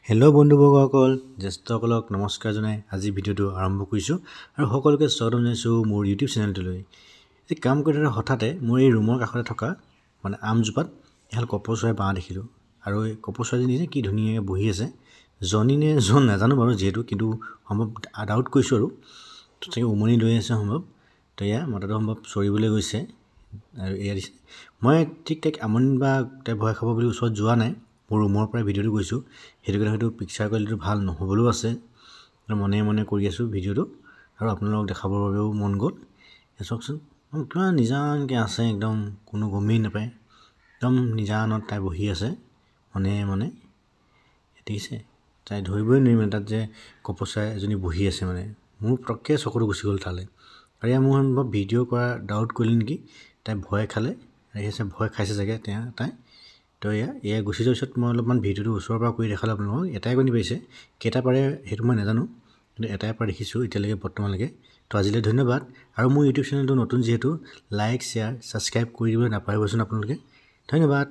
Hello' বন্ধুবৰ্গসকল জ্যেষ্ঠসকলক নমস্কাৰ জনাই আজি ভিডিঅ'টো আৰম্ভ কৰিছোঁ আৰু সকলোকে স্বাগতম জনাইছোঁ মোৰ ইউটিউব চেনেলটোলৈ। এই কাম কৰি থকা হঠাতে মোৰ এই ৰুমৰ কাষতে থকা মানে আমজোপাত এহাল কপৌ চৰাই বাঁহ দেখিলোঁ আৰু এই কপৌ চৰাইজনী যে কি ধুনীয়াকৈ বহি আছে, জনী নে জন নাজানো বাৰু, যিহেতু কিন্তু সম্ভৱ ডাউট কৰিছোঁ আৰু চাগে উমনি লৈ আছে সম্ভৱ। তো এয়া মতাটো সম্ভৱ চৰিবলৈ গৈছে আৰু এয়া দিছে। মই ঠিক তাইক আমনি বা তাই ভয় খাব বুলি ওচৰত যোৱা নাই, মোৰ ৰুমৰ পৰাই ভিডিঅ'টো কৰিছোঁ। সেইটো কাৰণে হয়তো পিকচাৰ কোৱালিটিটো ভাল নহ'বলৈও আছে, মনে মনে কৰি আছোঁ ভিডিঅ'টো আৰু আপোনালোকক দেখাবৰ বাবেও মন গ'ল। চাওকচোন কিমান নিজানকৈ আছে, একদম কোনো গমেই নাপায়, একদম নিজানত তাই বহি আছে মনে মনে। দেখিছে, তাই ধৰিবই নোৱাৰি মানে তাত যে কপৌ চৰাই এজনী বহি আছে, মানে মোৰ পটককৈ চকুটো গুচি গ'ল তালৈ। আৰু এয়া মোৰ সম্ভৱ ভিডিঅ' কৰা ডাউট কৰিলে নেকি, তাই ভয় খালে, দেখিছে ভয় খাইছে চাগে তাই। তো এয়া গুচি যোৱাৰ পিছত মই অলপমান ভিডিঅ'টো ওচৰৰ পৰা কৰি দেখালোঁ আপোনালোকক। এটাই কণী পাৰিছে, কেইটা পাৰে সেইটো মই নাজানো, কিন্তু এটাই পৰা দেখিছোঁ এতিয়ালৈকে বৰ্তমানলৈকে। তো আজিলৈ ধন্যবাদ। আৰু মোৰ ইউটিউব চেনেলটো নতুন যিহেতু লাইক শ্বেয়াৰ ছাবস্ক্ৰাইব কৰি দিবলৈ নাপাহৰিবচোন আপোনালোকে। ধন্যবাদ।